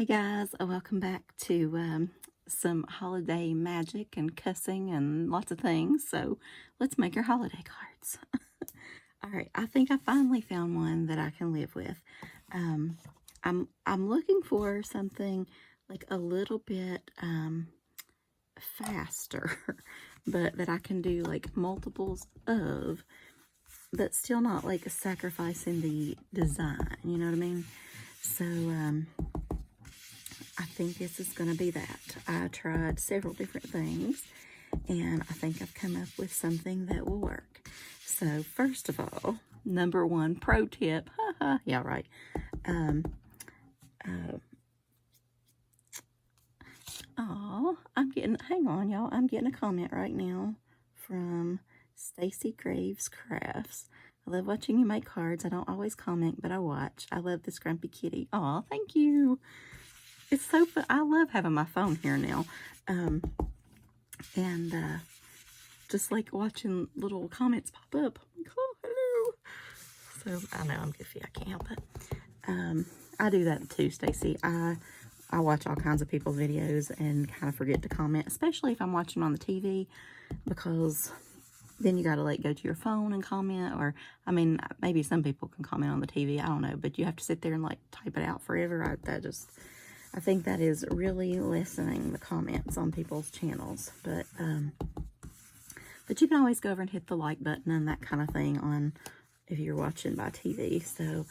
Hey guys, welcome back to some holiday magic and cussing and lots of things. So let's make our holiday cards. All right, I think I finally found one that I can live with. Um, I'm looking for something like a little bit faster, but that I can do like multiples of, but still not like sacrificing the design. You know what I mean? So I think this is going to be that. I tried several different things, and I think I've come up with something that will work. So first of all, number one pro tip. Yeah, right. Oh, hang on, y'all. I'm getting a comment right now from Stacy Graves Crafts. I love watching you make cards. I don't always comment, but I watch. I love this grumpy kitty. Oh, thank you. It's so fun. I love having my phone here now. And just like watching little comments pop up. I'm like, oh, hello. So I know I'm goofy. I can't help it. I do that too, Stacy. I watch all kinds of people's videos and kind of forget to comment, especially if I'm watching on the TV, because then you got to like go to your phone and comment. Or I mean, maybe some people can comment on the TV. I don't know, but you have to sit there and like type it out forever. I think that is really lessening the comments on people's channels. But you can always go over and hit the like button and that kind of thing on if you're watching by TV. So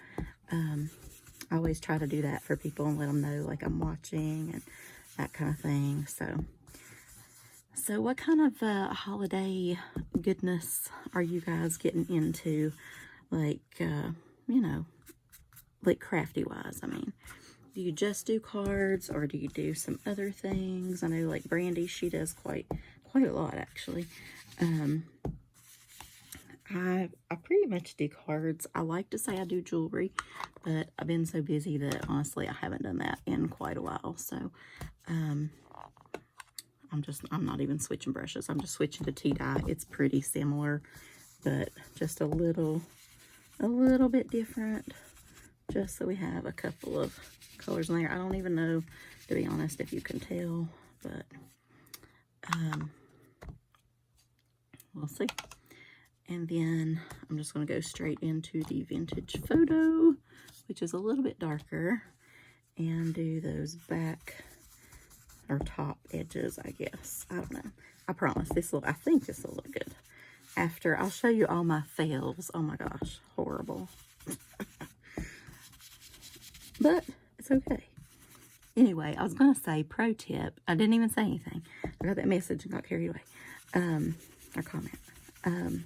I always try to do that for people and let them know like I'm watching and that kind of thing. So what kind of holiday goodness are you guys getting into? Like, like crafty wise, I mean. Do you just do cards, or do you do some other things? I know like Brandy, she does quite a lot actually. I pretty much do cards. I like to say I do jewelry, but I've been so busy that honestly I haven't done that in quite a while. So I'm not even switching brushes. I'm just switching to tea dye. It's pretty similar, but just a little bit different, just so we have a couple of colors in there. I don't even know, to be honest, if you can tell, but we'll see. And then I'm just going to go straight into the vintage photo, which is a little bit darker, and do those back or top edges, I guess. I don't know. I promise I think this will look good. After, I'll show you all my fails. Oh my gosh, horrible. But it's okay. Anyway, I was going to say pro tip. I didn't even say anything. I got that message and got carried away. Or comment. I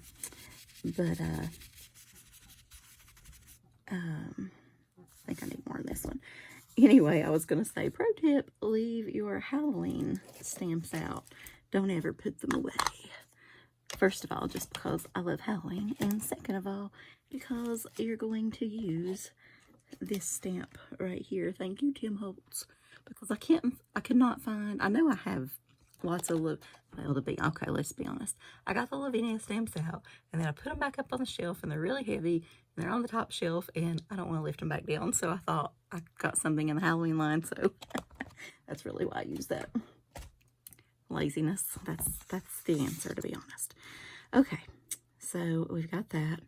think I need more in this one. Anyway, I was going to say pro tip, leave your Halloween stamps out. Don't ever put them away. First of all, just because I love Halloween. And second of all, because you're going to use this stamp right here. Thank you, Tim Holtz. Because I cannot find, I know I have lots of, okay, let's be honest. I got the Lavinia stamps out, and then I put them back up on the shelf, and they're really heavy, and they're on the top shelf, and I don't want to lift them back down, so I thought I got something in the Halloween line, so that's really why I use that. Laziness, that's the answer, to be honest. Okay, so we've got that.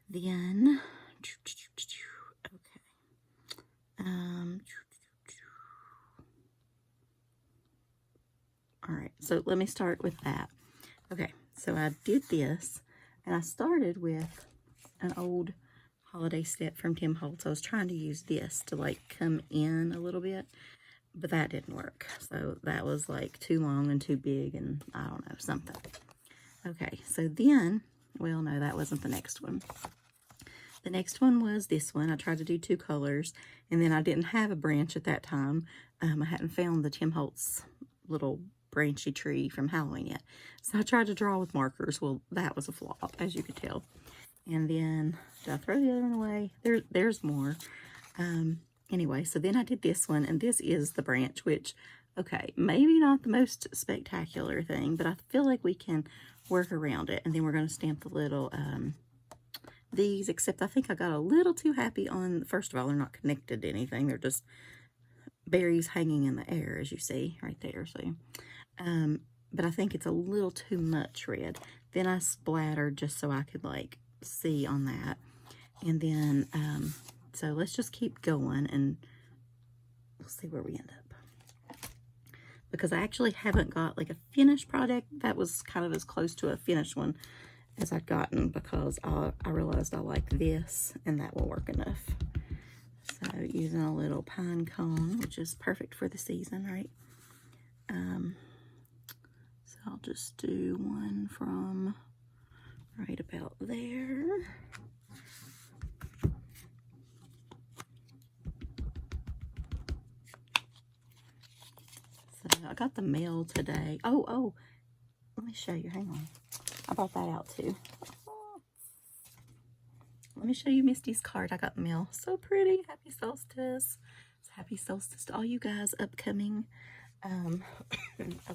Then, okay. All right, so let me start with that. Okay, so I did this, and I started with an old holiday set from Tim Holtz. I was trying to use this to like come in a little bit, but that didn't work. So that was like too long and too big, and I don't know, something. Okay, so then, well, no, that wasn't the next one. The next one was this one. I tried to do two colors, and then I didn't have a branch at that time. I hadn't found the Tim Holtz little branchy tree from Halloween yet. So I tried to draw with markers. Well, that was a flop, as you could tell. And then, did I throw the other one away? There's more. Anyway, so then I did this one, and this is the branch, which, okay, maybe not the most spectacular thing, but I feel like we can work around it. And then we're going to stamp the little, these, except I think I got a little too happy on, first of all, they're not connected to anything. They're just berries hanging in the air, as you see right there. So, but I think it's a little too much red. Then I splattered just so I could like see on that. And then, so let's just keep going and we'll see where we end up. Because I actually haven't got like a finished product. That was kind of as close to a finished one as I'd gotten, because I realized I like this and that will work enough. So using a little pine cone, which is perfect for the season, right? So I'll just do one from right about there. So I got the mail today. Oh, let me show you. Hang on. I brought that out too. Let me show you Misty's card. I got the mail. So pretty. Happy solstice. Happy solstice to all you guys upcoming. I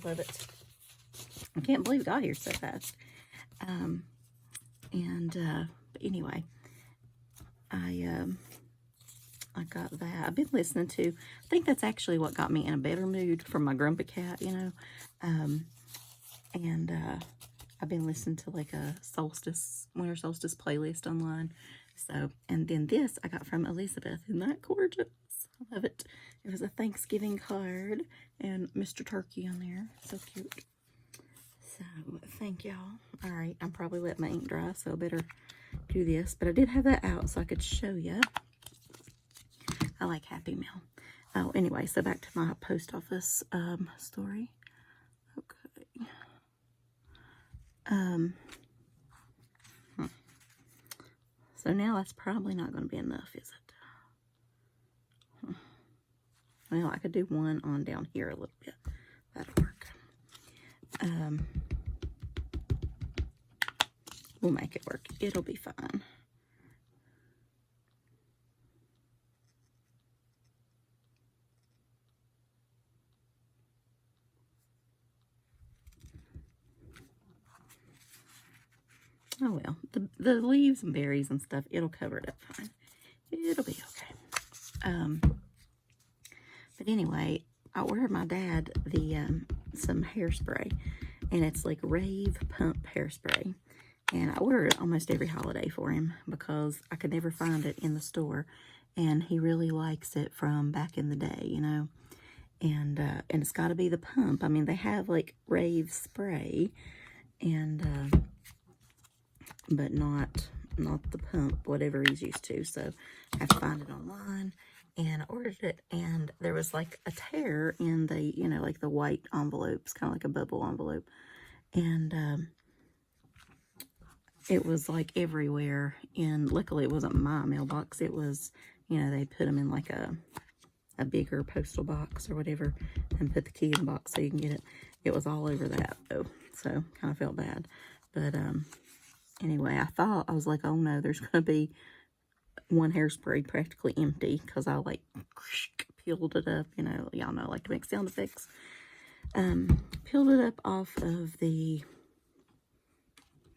love it. I can't believe it got here so fast. But anyway, I got that. I've been listening to, I think that's actually what got me in a better mood for my grumpy cat, you know. I've been listening to like a winter solstice playlist online. So, and then this I got from Elizabeth. Isn't that gorgeous? I love it. It was a Thanksgiving card and Mr. Turkey on there. So cute. So, thank y'all. All right, I'm probably letting my ink dry, so I better do this. But I did have that out so I could show you. I like Happy Mail. Oh, anyway, so back to my post office story. Okay. So now that's probably not going to be enough, is it? Well, I could do one on down here a little bit. That'll work. We'll make it work. It'll be fine. Oh well, the leaves and berries and stuff, it'll cover it up fine. It'll be okay. But anyway, I ordered my dad some hairspray, and it's like Rave Pump hairspray. And I order it almost every holiday for him because I could never find it in the store, and he really likes it from back in the day, you know. And it's got to be the pump. I mean, they have like Rave spray, and but not the pump, whatever he's used to. So I have to find it online, and I ordered it, and there was like a tear in the, you know, like the white envelopes, kind of like a bubble envelope, and it was like everywhere. And luckily it wasn't my mailbox. It was, you know, they put them in like a bigger postal box or whatever and put the key in the box so you can get it. It was all over that though, so kind of felt bad. But anyway, I was like, oh no, there's gonna be one hairspray practically empty because I like peeled it up, you know, y'all know I like to make sound effects. Peeled it up off of the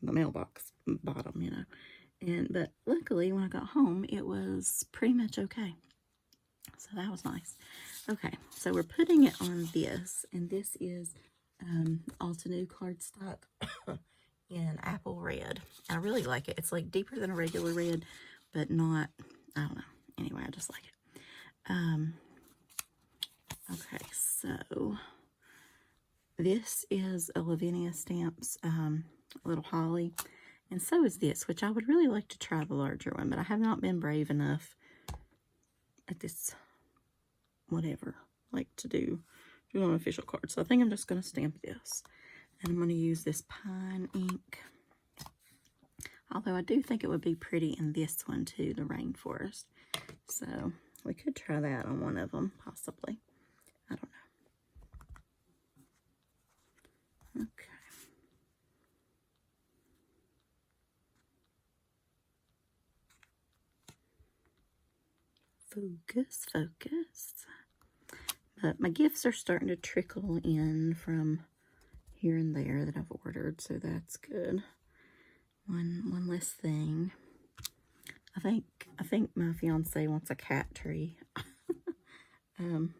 mailbox bottom, you know, but luckily when I got home it was pretty much okay, so that was nice. Okay, so we're putting it on this, and this is Altenew cardstock in apple red. I really like it. It's like deeper than a regular red, but not, I don't know, anyway, I just like it. Okay, so this is a Lavinia Stamps little holly, and so is this, which I would really like to try the larger one, but I have not been brave enough at this whatever, like to do an official card. So I think I'm just going to stamp this, and I'm going to use this pine ink, although I do think it would be pretty in this one too, the rainforest. So we could try that on one of them possibly. I don't know. Okay. Focus. But my gifts are starting to trickle in from here and there that I've ordered, so that's good. One less thing. I think my fiance wants a cat tree.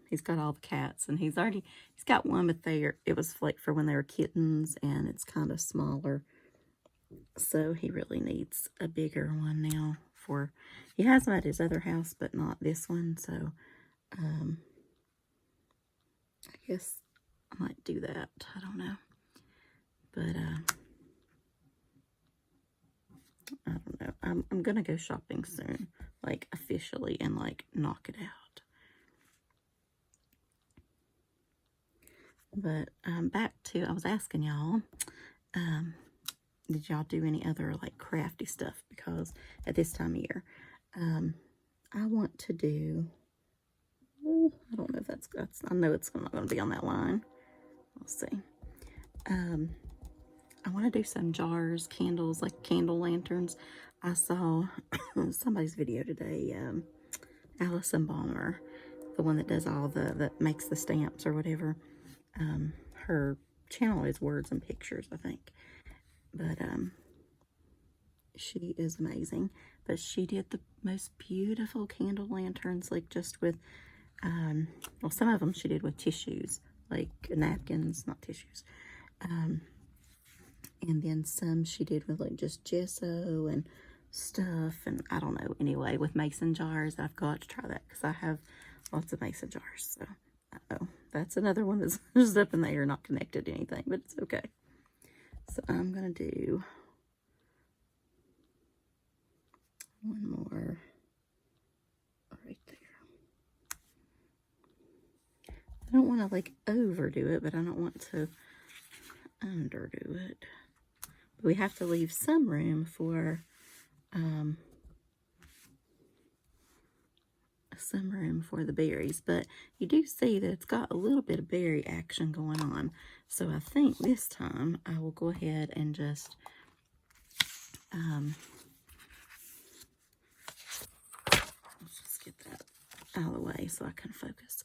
He's got all the cats, and he's got one, but it was like for when they were kittens, and it's kind of smaller. So he really needs a bigger one now he has them at his other house, but not this one. So, I guess I might do that. I don't know. But, I don't know. I'm gonna go shopping soon, like officially, and like knock it out. But back to, I was asking y'all, did y'all do any other like crafty stuff? Because at this time of year, I want to do, I don't know if that's, I know it's not going to be on that line. We'll see. I want to do some jars, candles, like candle lanterns. I saw somebody's video today, Allison Balmer, the one that does all that makes the stamps or whatever. Her channel is Words and Pictures, I think. But she is amazing. But she did the most beautiful candle lanterns, like just with, well, some of them she did with tissues, like napkins, not tissues. And then some she did with like just gesso and stuff, and I don't know, anyway, with mason jars. I've got to try that because I have lots of mason jars. So, uh-oh, that's another one that's just up in the air, not connected to anything, but it's okay. So I'm going to do one more right there. I don't want to like overdo it, but I don't want to underdo it. But we have to leave some room for the berries. But you do see that it's got a little bit of berry action going on. So I think this time I will go ahead and just let's just get that out of the way so I can focus.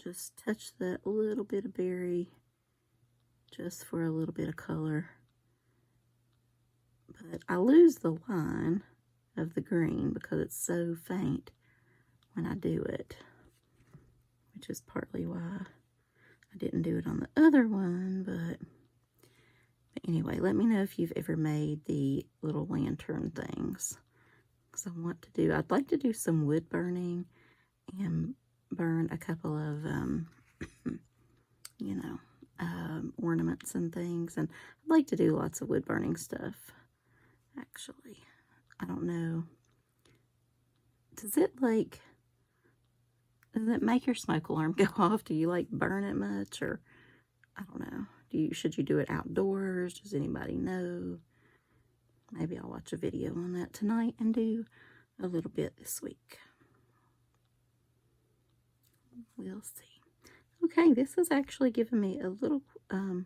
Just touch that little bit of berry just for a little bit of color. But I lose the line of the green because it's so faint when I do it, which is partly why I didn't do it on the other one. But anyway, let me know if you've ever made the little lantern things, because I'd like to do some wood burning and burn a couple of ornaments and things. And I'd like to do lots of wood burning stuff, actually. I don't know. Does it make your smoke alarm go off? Do you like burn it much? Or I don't know. Should you do it outdoors? Does anybody know? Maybe I'll watch a video on that tonight and do a little bit this week. We'll see. Okay, this is actually giving me a little, a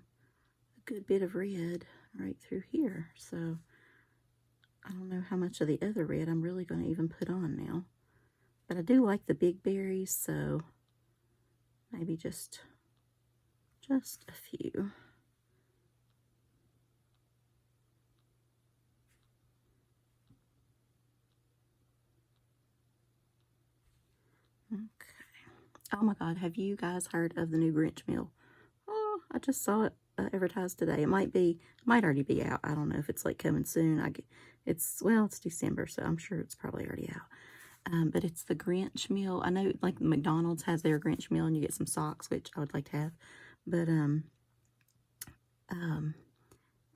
good bit of red right through here. So I don't know how much of the other red I'm really going to even put on now. But I do like the big berries, so maybe just a few. Okay. Oh my God, have you guys heard of the new Grinch meal? Oh, I just saw it advertised today. It might already be out. I don't know if it's like coming soon. It's December, so I'm sure it's probably already out. But it's the Grinch meal. I know like McDonald's has their Grinch meal and you get some socks, which I would like to have. But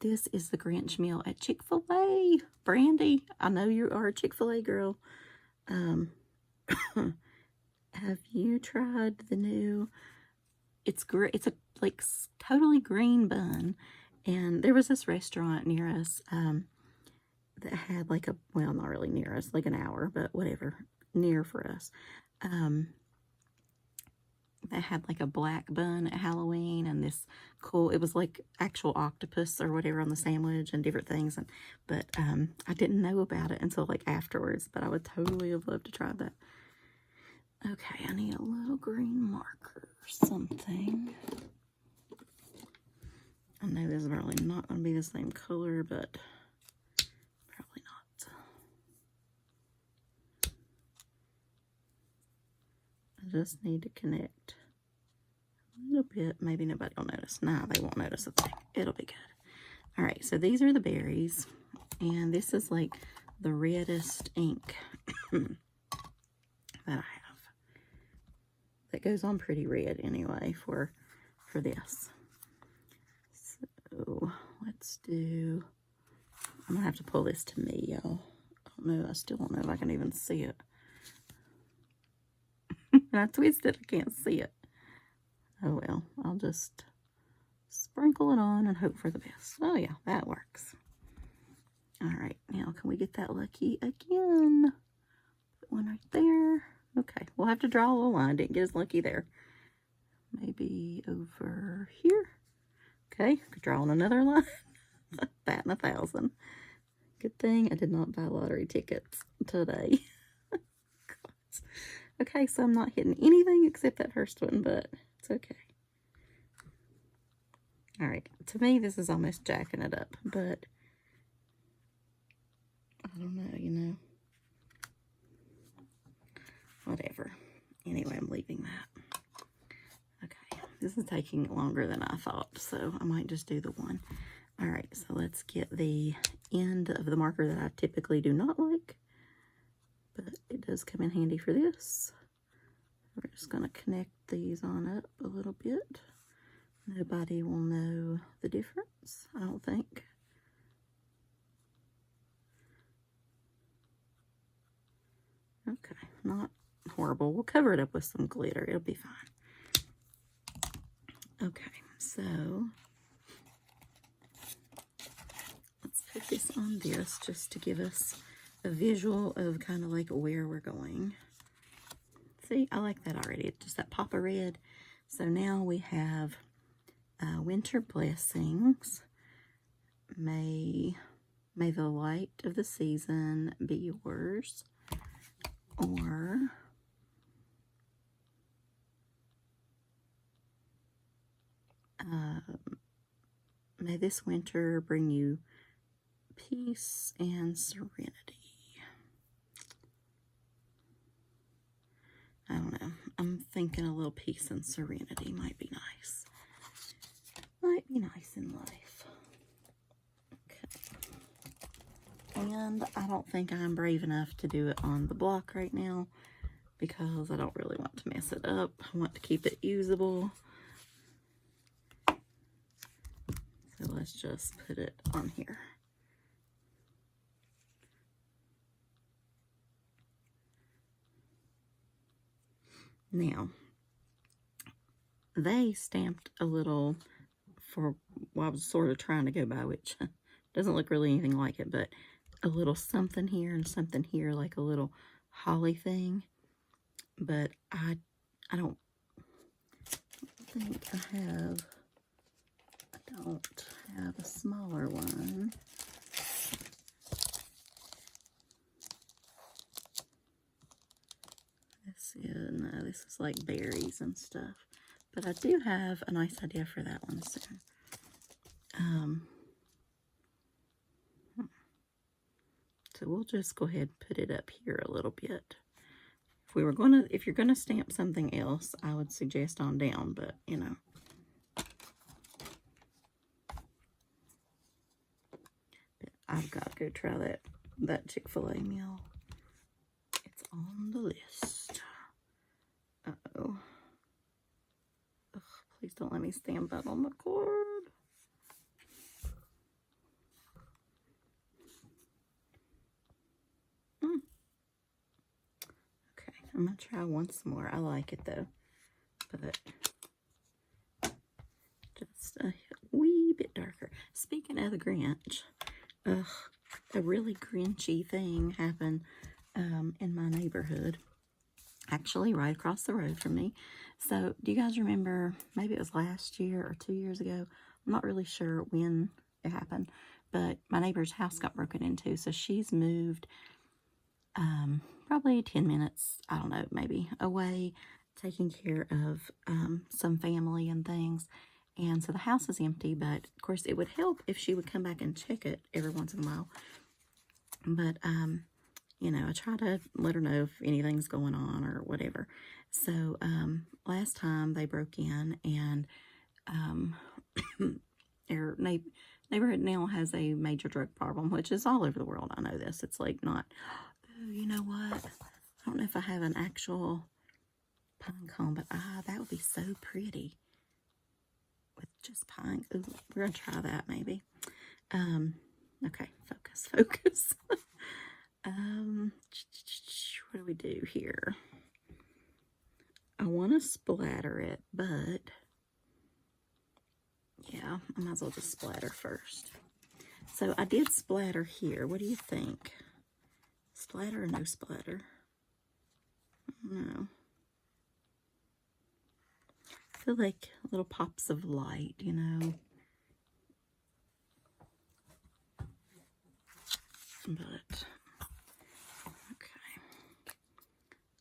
this is the Grinch meal at Chick-fil-A. Brandy, I know you are a Chick-fil-A girl. Have you tried the new? It's great. It's a like totally green bun, and there was this restaurant near us that had like not really near us, like an hour, but whatever, near for us. That had like a black bun at Halloween, and this cool, it was like actual octopus or whatever on the sandwich and different things. But I didn't know about it until like afterwards, but I would totally have loved to try that. Okay, I need a little green marker or something. I know this is probably not going to be the same color, but probably not. just need to connect a little bit. Maybe nobody will notice. Nah, they won't notice a thing. It'll be good. All right, so these are the berries. And this is like the reddest ink that I have. That goes on pretty red anyway for this. So let's do, I'm gonna have to pull this to me, y'all. I don't know, I still don't know if I can even see it. When I twist it, I can't see it. Oh well, I'll just sprinkle it on and hope for the best. Oh yeah, that works. All right, now can we get that lucky again? Put one right there. Okay, we'll have to draw a little line. Didn't get as lucky there. Maybe over here. Okay, could draw on another line. That and 1,000. Good thing I did not buy lottery tickets today. Okay, so I'm not hitting anything except that first one, but it's okay. All right, to me, this is almost jacking it up, but I don't know, you know. Whatever. Anyway, I'm leaving that. Okay, this is taking longer than I thought, so I might just do the one. All right, so let's get the end of the marker that I typically do not like, but it does come in handy for this. We're just going to connect these on up a little bit. Nobody will know the difference, I don't think. Okay, not horrible. We'll cover it up with some glitter. It'll be fine. Okay, so let's put this on this just to give us a visual of kind of like where we're going. See, I like that already. It's just that pop of red. So now we have winter blessings. May the light of the season be yours. Or may this winter bring you peace and serenity. I don't know. I'm thinking a little peace and serenity might be nice. Might be nice in life. Okay. And I don't think I'm brave enough to do it on the block right now because I don't really want to mess it up. I want to keep it usable. So let's just put it on here. Now, they stamped a little for what I was sort of trying to go by, which doesn't look really anything like it, but a little something here and something here, like a little holly thing. But I don't think I don't have a smaller one. This is like berries and stuff. But I do have a nice idea for that one soon. So we'll just go ahead and put it up here a little bit. If you're gonna stamp something else, I would suggest on down, but you know. I've got to go try that Chick-fil-A meal. It's on the list. Uh-oh. Ugh, please don't let me stamp that on the cord. Okay, I'm going to try once more. I like it though. But just a wee bit darker. Speaking of the Grinch, a really Grinchy thing happened in my neighborhood. Actually, right across the road from me. So, do you guys remember, maybe it was last year or 2 years ago? I'm not really sure when it happened, but my neighbor's house got broken into. So, she's moved probably 10 minutes, I don't know, maybe away, taking care of some family and things. And so the house is empty, but of course it would help if she would come back and check it every once in a while. But you know, I try to let her know if anything's going on or whatever. So, last time they broke in and, their neighborhood now has a major drug problem, which is all over the world. I know this. It's like not, oh, you know what? I don't know if I have an actual pine cone, but that would be so pretty with just pine. Ooh, we're gonna try that maybe. Okay, focus. What do we do here? I want to splatter it, but yeah, I might as well just splatter first. So I did splatter here. What do you think? Splatter or no splatter? No. I feel like little pops of light, you know. But, okay.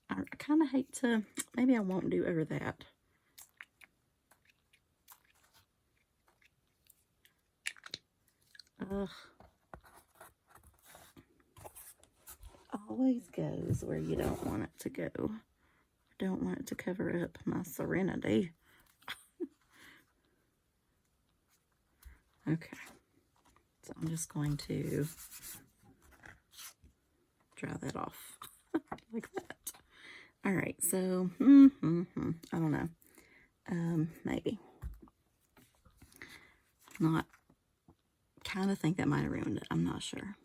I kind of hate to, maybe I won't do over that. Ugh. Always goes where you don't want it to go. I don't want it to cover up my serenity. Okay. So I'm just going to dry that off like that. All right, so I don't know. Maybe not. Kind of think that might have ruined it. I'm not sure,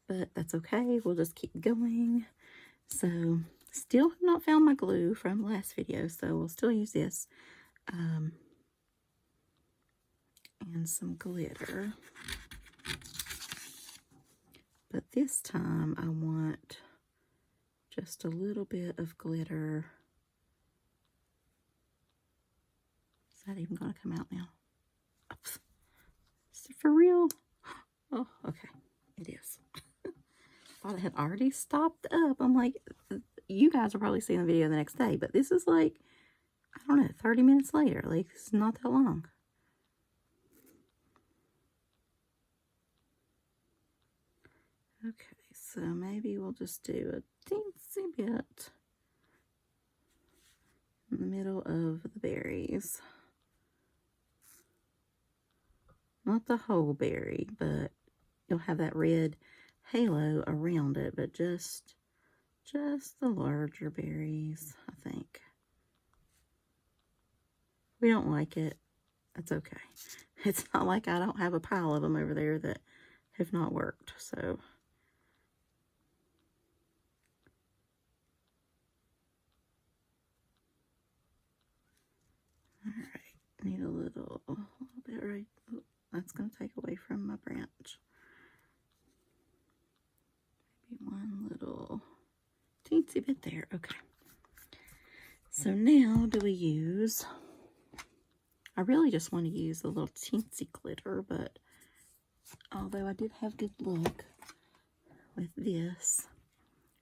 but that's okay. We'll just keep going. So still have not found my glue from last video, so we'll still use this. And some glitter. But this time I want just a little bit of glitter. Is that even going to come out now? Oops. Is it for real? Oh, okay. It is. Thought it had already stopped up. I'm like, you guys will probably see the video the next day, but this is like, I don't know, 30 minutes later. Like, it's not that long. Okay, so maybe we'll just do a teensy bit in the middle of the berries. Not the whole berry, but you'll have that red halo around it, but just the larger berries, I think. If we don't like it, that's okay. It's not like I don't have a pile of them over there that have not worked, so. All right, need a little bit right. Oh, that's going to take away from my branch. Maybe one little teensy bit there. Okay. So now do we use, I really just want to use a little teensy glitter, but although I did have good luck with this,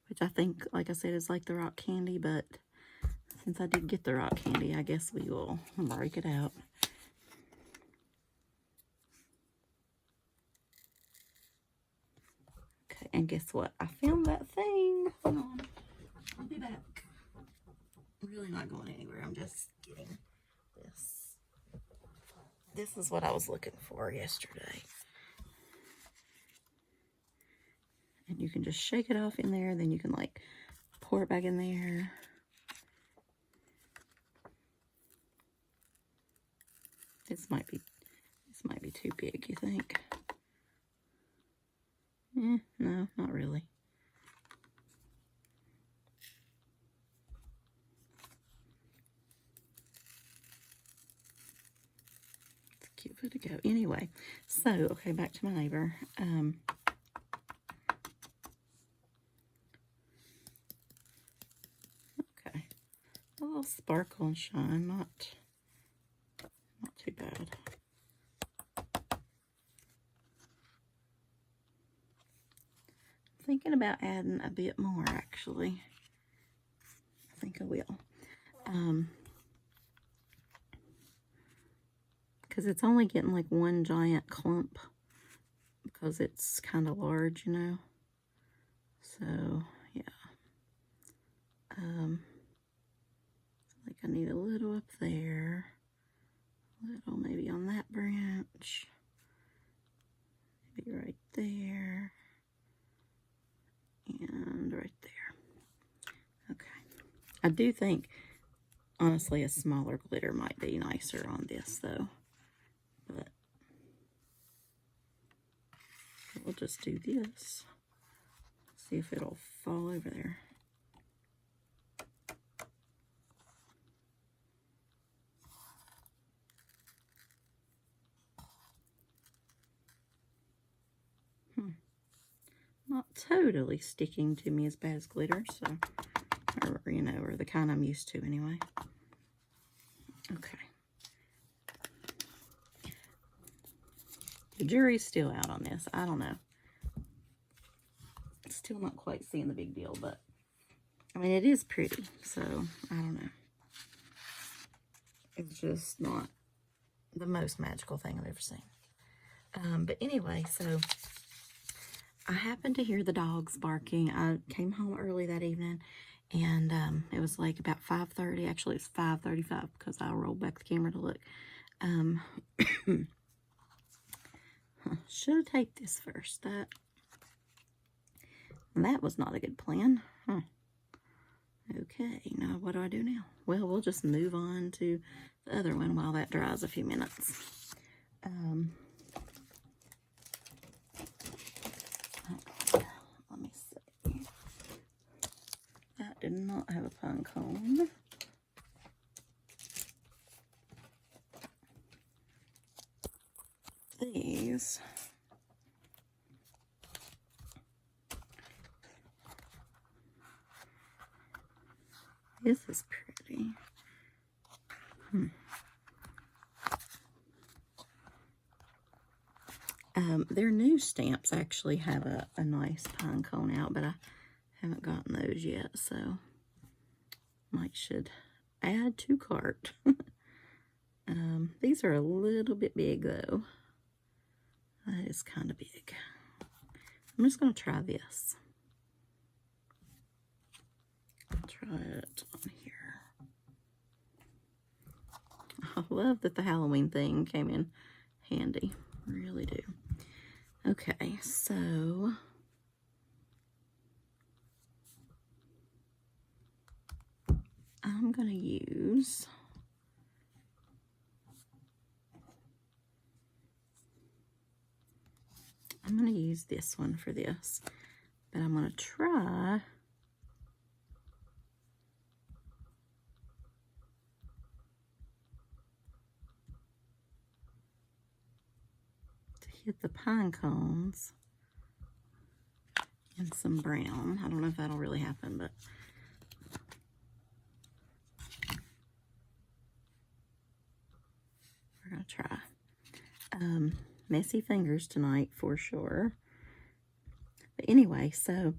which I think, like I said, is like the rock candy, but since I did get the rock candy, I guess we will break it out. Okay, and guess what? I found that thing. Hold on. I'll be back. I'm really not going anywhere. I'm just getting this. This is what I was looking for yesterday. And you can just shake it off in there. Then you can like pour it back in there. This might be too big, you think? No, not really. Let's give it a go. Anyway, so, okay, back to my neighbor. Okay. A little sparkle and shine, not too bad. Thinking about adding a bit more, actually. I think I will. Because it's only getting like one giant clump because it's kind of large, you know. So Like I need a little up there, a little maybe on that branch, maybe right there, and right there. Okay. I do think, honestly, a smaller glitter might be nicer on this, though. But we'll just do this. See if it'll fall over there. Not totally sticking to me as bad as glitter, so, or, you know, or the kind I'm used to anyway. Okay. The jury's still out on this. I don't know. Still not quite seeing the big deal, but I mean, it is pretty, so I don't know. It's just not the most magical thing I've ever seen. But anyway, so I happened to hear the dogs barking. I came home early that evening, and it was like about 5:30. Actually, it's 5:35 because I rolled back the camera to look. Should have taped this first. That was not a good plan. Huh. Okay, now what do I do now? Well, we'll just move on to the other one while that dries a few minutes. Let me see. That did not have a pine cone. These. This is pretty. Their new stamps actually have a nice pine cone out, but I haven't gotten those yet, so should add to cart. These are a little bit big though. That is kind of big. I'm just going to try this. I'll try it on here. I love that the Halloween thing came in handy. Really do. Okay, so I'm going to use this one for this, but I'm going to try to hit the pine cones in some brown. I don't know if that'll really happen, but we're going to try. Messy fingers tonight for sure. But anyway, so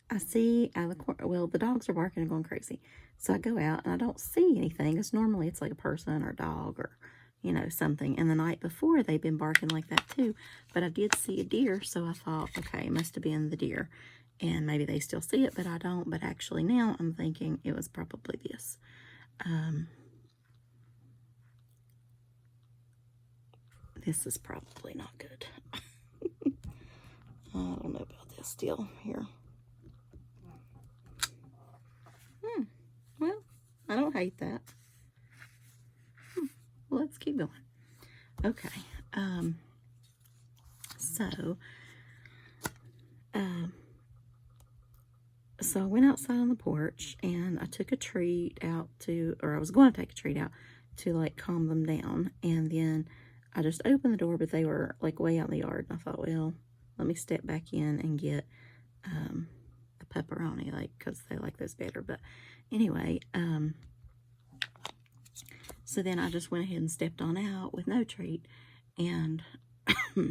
I see out of the corner, well, the dogs are barking and going crazy. So I go out and I don't see anything, because normally it's like a person or a dog or, you know, something. And the night before, they've been barking like that too. But I did see a deer, so I thought, okay, it must have been the deer. And maybe they still see it, but I don't. But actually now I'm thinking it was probably this. This is probably not good. I don't know about this deal here. Well, I don't hate that. Well, let's keep going. Okay. So I went outside on the porch and I took a treat out to, or I was going to take a treat out to like calm them down. And then I just opened the door, but they were like way out in the yard. And I thought, well, let me step back in and get a pepperoni, like, because they like those better. But anyway, so then I just went ahead and stepped on out with no treat. And I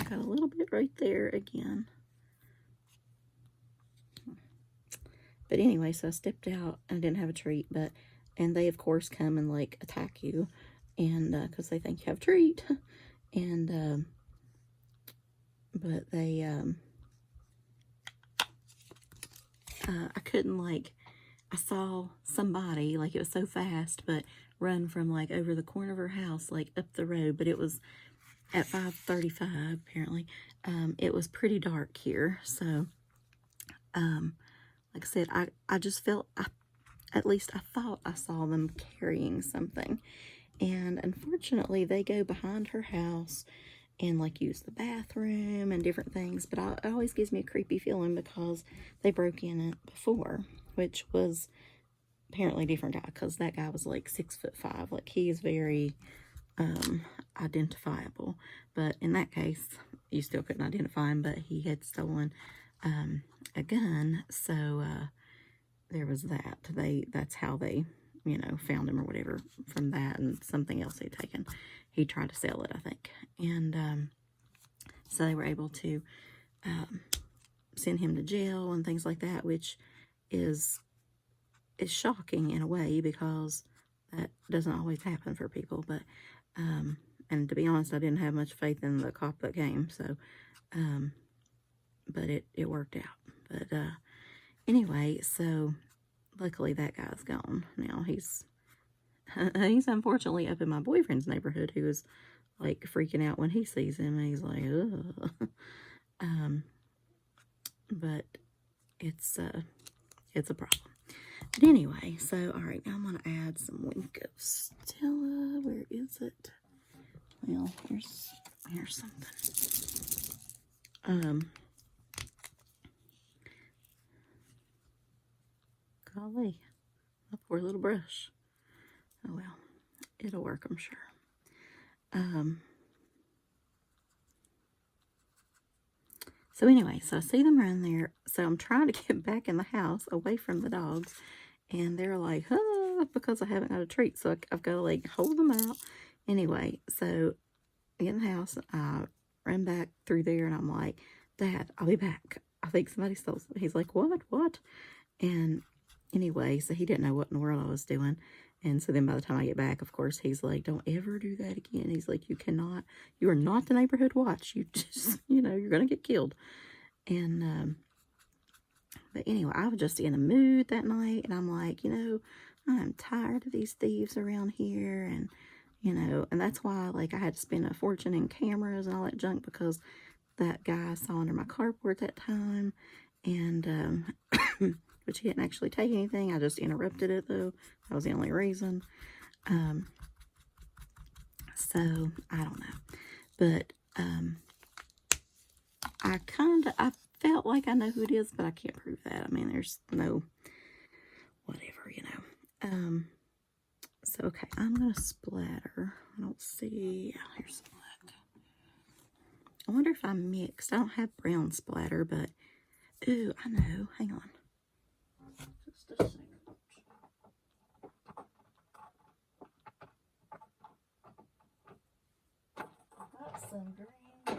got a little bit right there again. But anyway, so I stepped out. I didn't have a treat, and they, of course, come and, like, attack you, and, because they think you have a treat, and, but they, I couldn't, like, I saw somebody, like, it was so fast, but run from, like, over the corner of her house, like, up the road, but it was at 5:35, apparently. It was pretty dark here, so, like I said, I just felt, at least I thought I saw them carrying something, and unfortunately, they go behind her house and, like, use the bathroom and different things, but it always gives me a creepy feeling because they broke in it before, which was apparently a different guy, because that guy was, like, 6'5", like, he is very, identifiable, but in that case, you still couldn't identify him, but he had stolen, a gun, so, there was that. That's how they, found him or whatever from that, and something else he'd taken. He tried to sell it, I think. And so they were able to send him to jail and things like that, which is shocking in a way, because that doesn't always happen for people. But and to be honest, I didn't have much faith in the cop that came, so but it worked out. But anyway, so luckily that guy's gone now. He's unfortunately up in my boyfriend's neighborhood, who is, like, freaking out when he sees him, and he's like, ugh. But it's a problem. But anyway, so, all right, now I'm going to add some Wink of Stella. Where is it? Well, here's something. Golly, my poor little brush. Oh, well, it'll work, I'm sure. So anyway, so I see them around there. So I'm trying to get back in the house away from the dogs, and they're like, ah, because I haven't got a treat. So I've got to, like, hold them out. Anyway, so I get in the house, I run back through there, and I'm like, Dad, I'll be back. I think somebody stole something. He's like, what? And anyway, so he didn't know what in the world I was doing. And so then by the time I get back, of course, he's like, don't ever do that again. He's like, you are not the neighborhood watch. You just, you're going to get killed. And, but anyway, I was just in a mood that night, and I'm like, I'm tired of these thieves around here. And, and that's why, like, I had to spend a fortune in cameras and all that junk, because that guy I saw under my carport that time. And, which he didn't actually take anything. I just interrupted it, though. That was the only reason. So, I don't know. But, I felt like I know who it is, but I can't prove that. I mean, there's no, whatever, So, okay, I'm going to splatter. I don't see, here's some black. I wonder if I mixed. I don't have brown splatter, but, ooh, I know. Hang on. Just a second. Got some green, I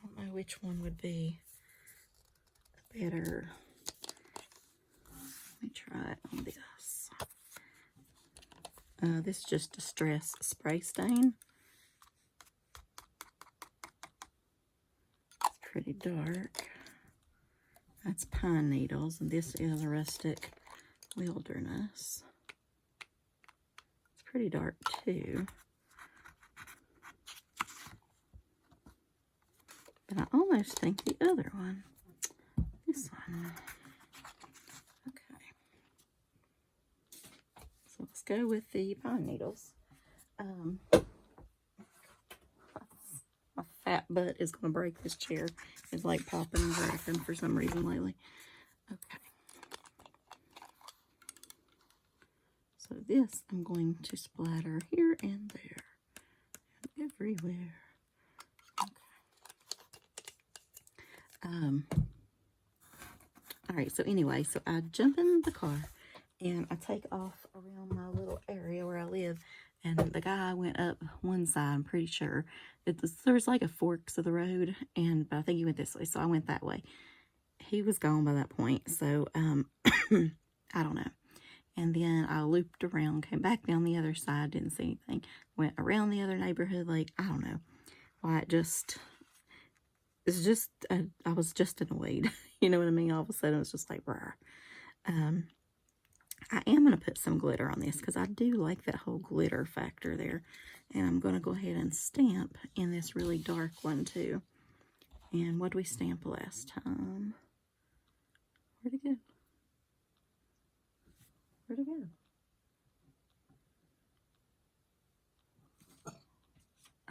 don't know which one would be better. Let me try it on this. This is just Distress Spray Stain. It's pretty dark. That's Pine Needles, and this is Rustic Wilderness. It's pretty dark too. But I almost think the other one, this one. Okay. So let's go with the Pine Needles. My fat butt is going to break this chair. It's like popping and cracking for some reason lately. Okay. So this I'm going to splatter here and there. And everywhere. All right, so anyway, so I jump in the car and I take off around my little area where I live, and the guy went up one side, I'm pretty sure. There's like a forks of the road, but I think he went this way, so I went that way. He was gone by that point, so I don't know. And then I looped around, came back down the other side, didn't see anything. Went around the other neighborhood, like, I don't know why it just it's just, I was just annoyed. You know what I mean? All of a sudden, it was just like, brr. I am going to put some glitter on this because I do like that whole glitter factor there. And I'm going to go ahead and stamp in this really dark one too. And what did we stamp last time? Where'd it go? Where'd it go?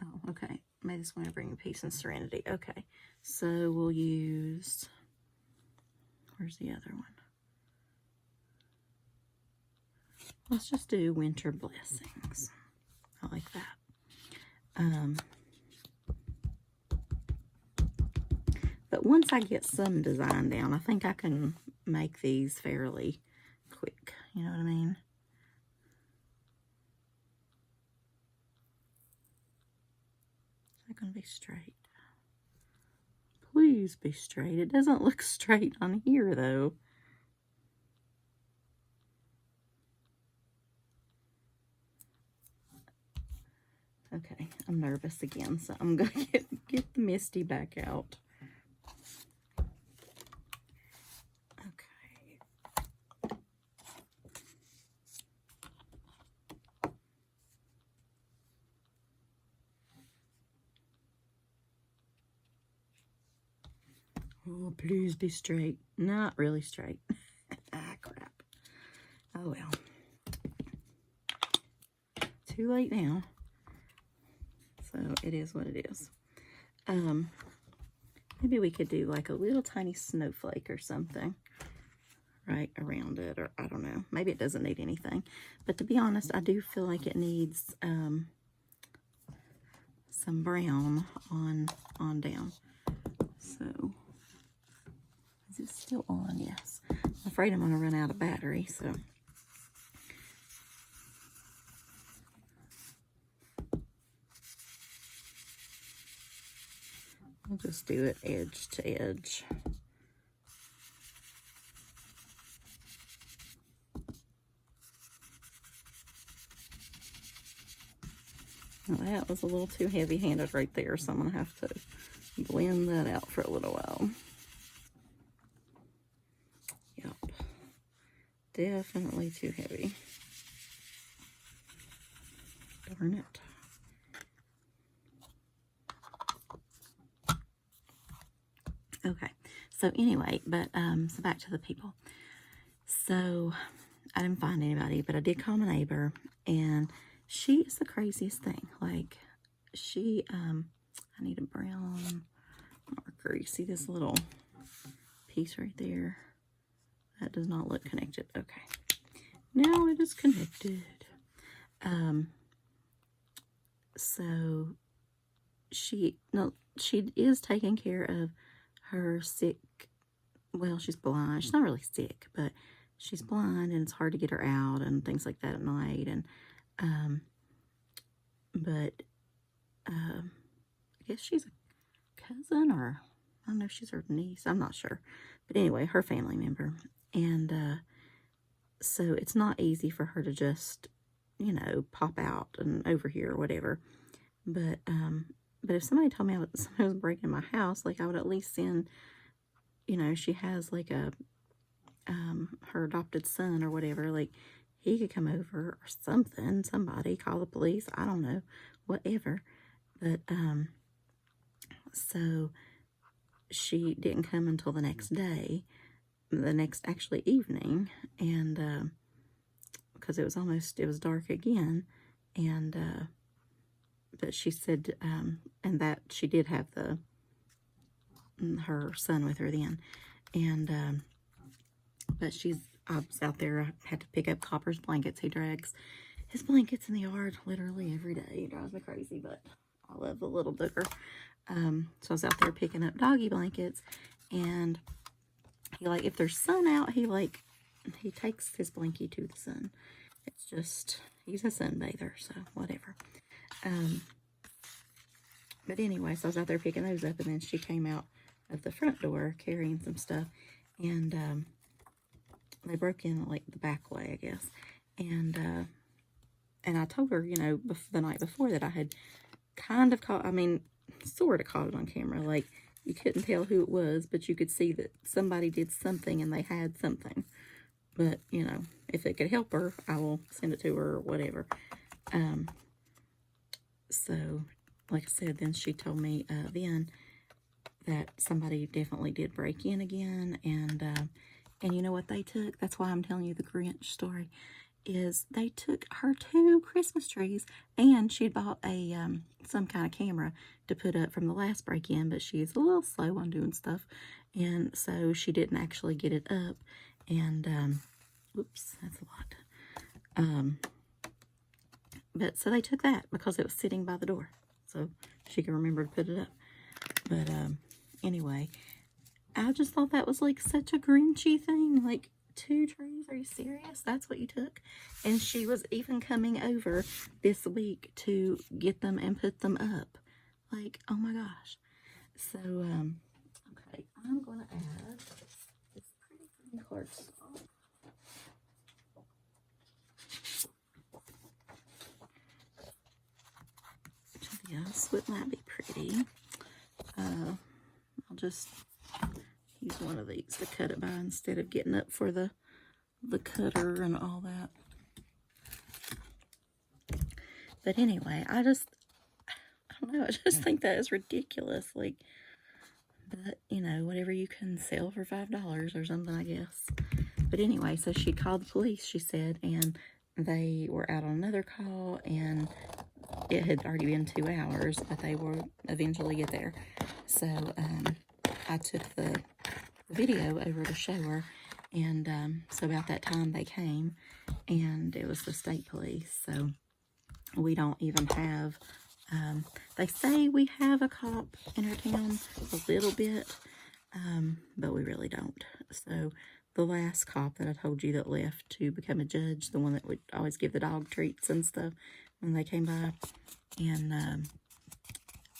Oh, okay. May this winter bring you peace and serenity. Okay. So we'll use, where's the other one? Let's just do winter blessings. I like that. But once I get some design down, I think I can make these fairly quick. You know what I mean? Is that going to be straight? Please be straight. It doesn't look straight on here, though. Okay, I'm nervous again, so I'm going to get the Misty back out. Okay. Oh, please be straight. Not really straight. Ah, crap. Oh, well. Too late now. So it is what it is. Maybe we could do like a little tiny snowflake or something right around it, or I don't know. Maybe it doesn't need anything. But to be honest, I do feel like it needs some brown on down. So is it still on? Yes. I'm afraid I'm going to run out of battery, so I'll just do it edge to edge. Well, that was a little too heavy-handed right there, so I'm going to have to blend that out for a little while. Yep. Definitely too heavy. Darn it. Okay, so anyway, but so back to the people. So I didn't find anybody, but I did call my neighbor, and she is the craziest thing. Like, she, I need a brown marker. You see this little piece right there? That does not look connected. Okay, now it is connected. So she is taking care of her sick, well, she's blind. She's not really sick, but she's blind, and it's hard to get her out and things like that at night. And I guess she's a cousin, or I don't know if she's her niece. I'm not sure. But anyway, her family member. And so it's not easy for her to just, you know, pop out and over here or whatever. But if somebody told me somebody was breaking my house, like, I would at least send, you know, she has like a her adopted son or whatever, like, he could come over or something, somebody call the police, I don't know, whatever. But so she didn't come until the next day, the next actually evening, and because it was dark again. And but she said, and that she did have her son with her then. And but I was out there. I had to pick up Copper's blankets. He drags his blankets in the yard literally every day. It drives me crazy, but I love the little booger. So I was out there picking up doggy blankets, and he, like, if there's sun out, he takes his blankie to the sun. It's just, he's a sunbather, so whatever. But anyway, so I was out there picking those up, and then she came out of the front door carrying some stuff, and they broke in, like, the back way, I guess. And I told her, you know, the night before that I had kind of caught, I mean, sort of caught it on camera, like, You couldn't tell who it was, but you could see that somebody did something and they had something. But, you know, if it could help her, I will send it to her or whatever. So, like I said, then she told me then that somebody definitely did break in again. And you know what they took? That's why I'm telling you the Grinch story. Is they took her 2 Christmas trees, and she'd bought a some kind of camera to put up from the last break-in, but she's a little slow on doing stuff, and so she didn't actually get it up. And whoops, that's a lot. But so they took that because it was sitting by the door, so she could remember to put it up. But anyway, I just thought that was like such a Grinchy thing, like 2 trees, are you serious? That's what you took? And she was even coming over this week to get them and put them up. Like, oh my gosh. So, okay, I'm going to add this pretty green cardstock. To this, it might be pretty. I'll just use one of these to cut it by instead of getting up for the cutter and all that. But anyway, I don't know, I just think that is ridiculous. Like, but, you know, whatever you can sell for $5 or something, I guess. But anyway, so she called the police, she said, and they were out on another call, and it had already been 2 hours, but they will eventually get there. So, I took the video over to show her, and so about that time they came, and it was the state police. So we don't even have, they say we have a cop in our town a little bit, but we really don't. So the last cop that I told you that left to become a judge, the one that would always give the dog treats and stuff when they came by, and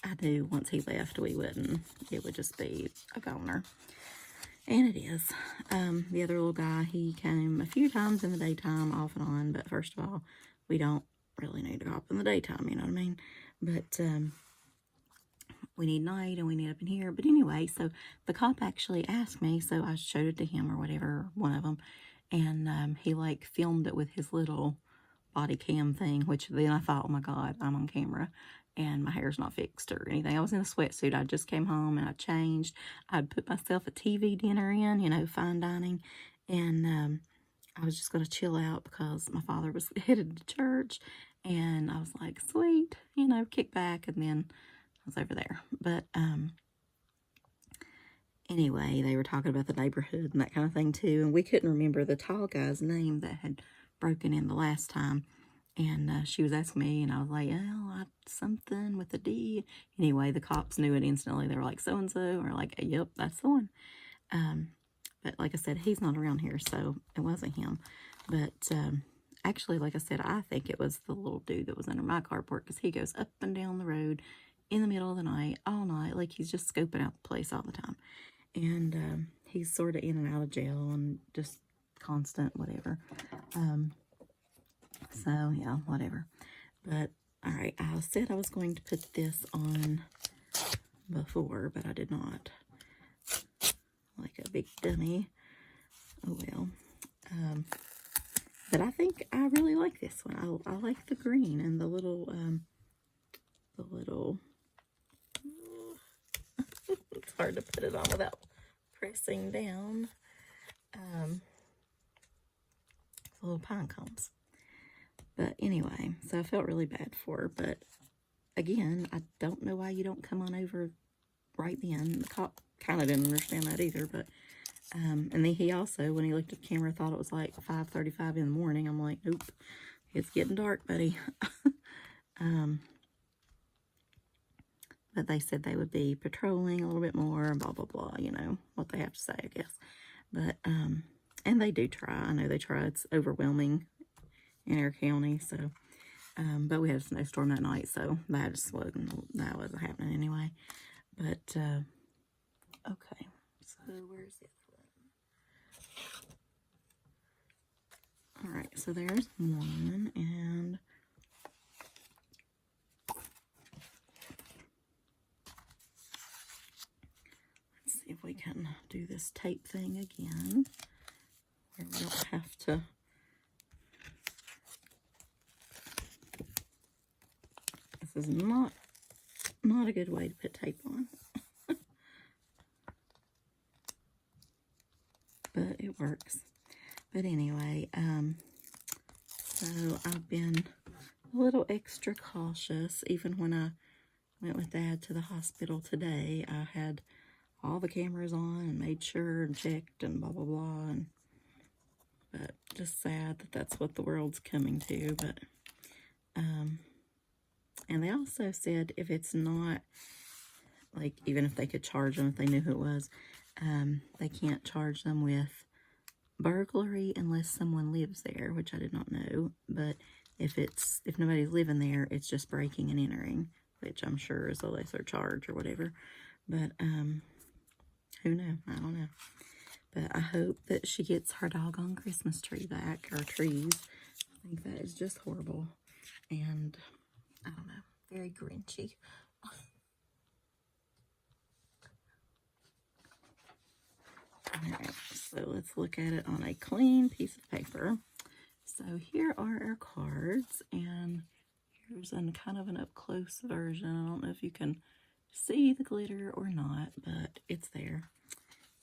I knew once he left we wouldn't, it would just be a goner. And it is. The other little guy, he came a few times in the daytime, off and on. But first of all, we don't really need a cop in the daytime, you know what I mean? But we need night and we need up in here. But anyway, so the cop actually asked me, so I showed it to him or whatever, one of them. And he like filmed it with his little body cam thing, which then I thought, oh my God, I'm on camera. And my hair's not fixed or anything. I was in a sweatsuit. I just came home and I changed. I'd put myself a TV dinner in, you know, fine dining. And I was just going to chill out because my father was headed to church. And I was like, sweet, you know, kick back. And then I was over there. But anyway, they were talking about the neighborhood and that kind of thing too. And we couldn't remember the tall guy's name that had broken in the last time. And she was asking me, and I was like, oh, something with a D. Anyway, the cops knew it instantly. They were like, so-and-so. And we're like, yep, that's the one. But like I said, he's not around here, so it wasn't him. But actually, like I said, I think it was the little dude that was under my carport, because he goes up and down the road in the middle of the night, all night. Like, he's just scoping out the place all the time. And he's sort of in and out of jail and just constant whatever. So, yeah, whatever. But, alright, I said I was going to put this on before, but I did not. Like a big dummy. Oh, well. But I think I really like this one. I like the green and the little, it's hard to put it on without pressing down. The little pine cones. But anyway, so I felt really bad for her. But again, I don't know why you don't come on over right then. The cop kind of didn't understand that either. But and then he also, when he looked at the camera, thought it was like 5:35 in the morning. I'm like, nope, it's getting dark, buddy. But they said they would be patrolling a little bit more, blah, blah, blah, you know, what they have to say, I guess. But, and they do try. I know they try. It's overwhelming in our county, so, but we had a snowstorm that night, so that wasn't happening anyway. But, okay, so where's the other one? Alright, so there's one, and this tape thing again. And we don't have to. This is not a good way to put tape on. But it works. But anyway, so I've been a little extra cautious. Even when I went with Dad to the hospital today, I had all the cameras on and made sure and checked and blah, blah, blah. But just sad that that's what the world's coming to. But, and they also said if it's not, like, even if they could charge them, if they knew who it was, they can't charge them with burglary unless someone lives there, which I did not know. But if nobody's living there, it's just breaking and entering, which I'm sure is a lesser charge or whatever. But, who knows? I don't know. But I hope that she gets her doggone Christmas tree back, or trees. I think that is just horrible. And, I don't know, very grinchy. Alright, so let's look at it on a clean piece of paper. So here are our cards, and here's kind of an up-close version. I don't know if you can see the glitter or not, but it's there.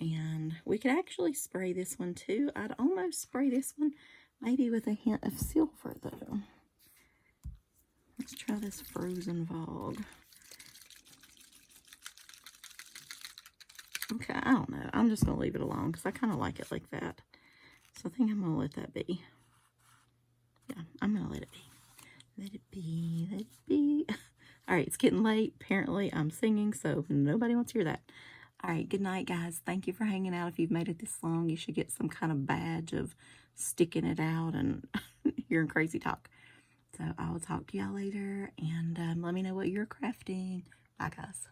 And we could actually spray this one too. I'd almost spray this one maybe with a hint of silver though. Let's try this Frozen Vogue. Okay, I don't know. I'm just going to leave it alone because I kind of like it like that. So I think I'm going to let that be. Yeah, I'm going to let it be. Let it be. Let it be. All right, it's getting late. Apparently, I'm singing, so nobody wants to hear that. All right, good night, guys. Thank you for hanging out. If you've made it this long, you should get some kind of badge of sticking it out and hearing crazy talk. So I will talk to y'all later, and let me know what you're crafting. Bye, guys.